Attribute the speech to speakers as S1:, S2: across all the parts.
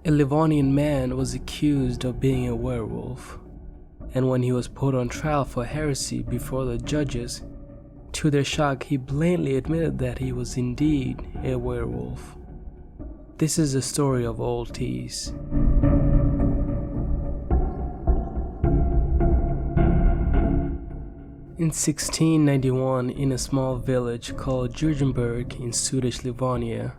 S1: A Livonian man was accused of being a werewolf, and when he was put on trial for heresy before the judges, to their shock he blatantly admitted that he was indeed a werewolf. This is the story of Old Thiess. In 1691, in a small village called Jurgenberg in Swedish Livonia,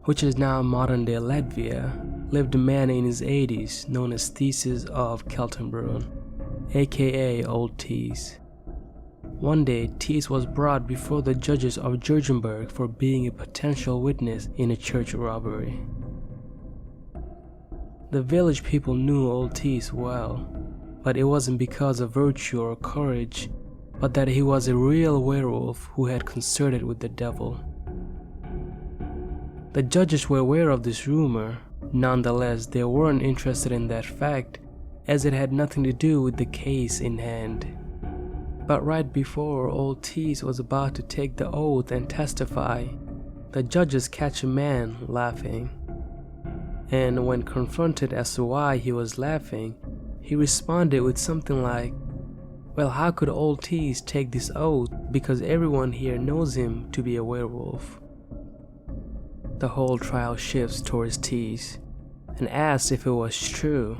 S1: which is now modern-day Latvia, lived a man in his 80s known as Thiess of Keltenbrunn, aka Old Thiess. One day, Thiess was brought before the judges of Jurgenberg for being a potential witness in a church robbery. The village people knew Old Thiess well, but it wasn't because of virtue or courage, but that he was a real werewolf who had consorted with the devil. The judges were aware of this rumor. Nonetheless, they weren't interested in that fact, as it had nothing to do with the case in hand. But right before Old Thiess was about to take the oath and testify, the judges catch a man laughing. And when confronted as to why he was laughing, he responded with something like, "Well, how could Old Thiess take this oath because everyone here knows him to be a werewolf?" The whole trial shifts towards Thiess and asks if it was true.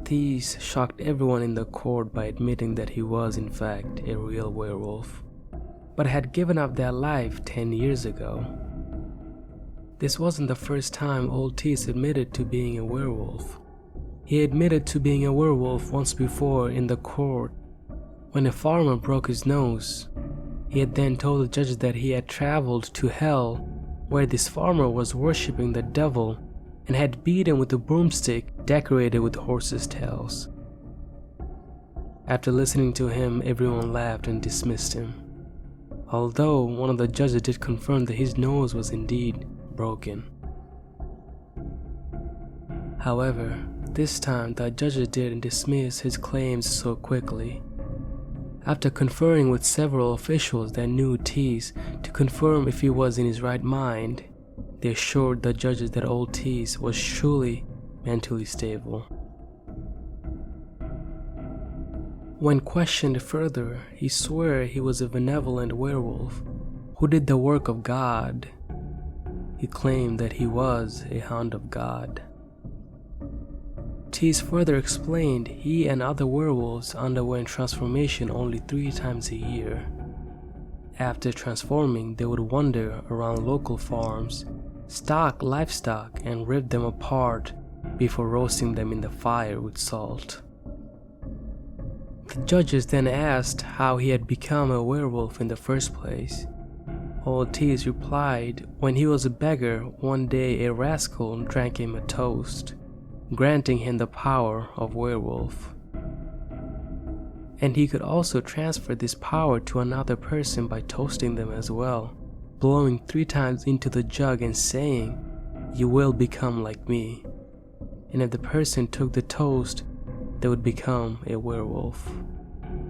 S1: Thiess shocked everyone in the court by admitting that he was in fact a real werewolf, but had given up that life 10 years ago. This wasn't the first time Old Thiess admitted to being a werewolf. He admitted to being a werewolf once before in the court when a farmer broke his nose. He had then told the judges that he had traveled to hell where this farmer was worshipping the devil and had beaten with a broomstick decorated with horses' tails. After listening to him, everyone laughed and dismissed him, although one of the judges did confirm that his nose was indeed broken. However, this time the judges didn't dismiss his claims so quickly. After conferring with several officials that knew Thiess to confirm if he was in his right mind, they assured the judges that Old Thiess was truly mentally stable. When questioned further, he swore he was a benevolent werewolf who did the work of God. He claimed that he was a hound of God. Thiess further explained he and other werewolves underwent transformation only 3 times a year. After transforming, they would wander around local farms, stalk livestock, and rip them apart before roasting them in the fire with salt. The judges then asked how he had become a werewolf in the first place. Old Thiess replied, when he was a beggar, one day a rascal drank him a toast, granting him the power of werewolf. And he could also transfer this power to another person by toasting them as well, blowing 3 times into the jug and saying, "You will become like me." And if the person took the toast, they would become a werewolf.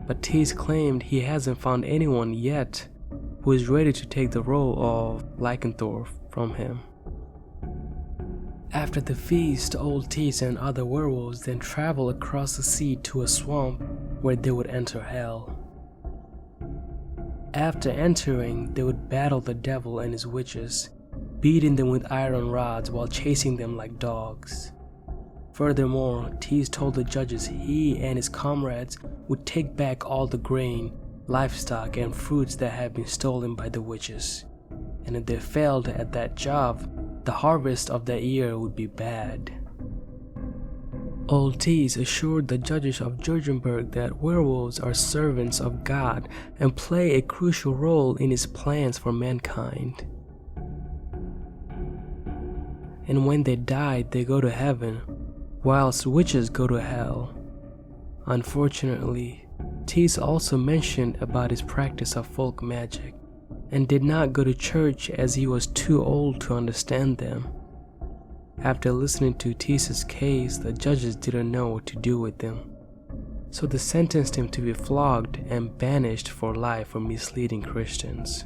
S1: But Thiess claimed he hasn't found anyone yet who is ready to take the role of lycanthrope from him. After the feast, Old Thiess and other werewolves then travel across the sea to a swamp where they would enter hell. After entering, they would battle the devil and his witches, beating them with iron rods while chasing them like dogs. Furthermore, Thiess told the judges he and his comrades would take back all the grain, livestock, and fruits that had been stolen by the witches, and if they failed at that job, the harvest of that year would be bad. Old Thiess assured the judges of Jurgenberg that werewolves are servants of God and play a crucial role in his plans for mankind. And when they die, they go to heaven, whilst witches go to hell. Unfortunately, Thiess also mentioned about his practice of folk magic, and did not go to church as he was too old to understand them. After listening to Thiess's case, the judges didn't know what to do with him, so they sentenced him to be flogged and banished for life for misleading Christians.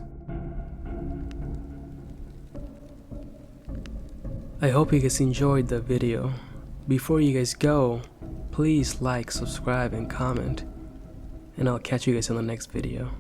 S1: I hope you guys enjoyed the video. Before you guys go, please like, subscribe, and comment. And I'll catch you guys in the next video.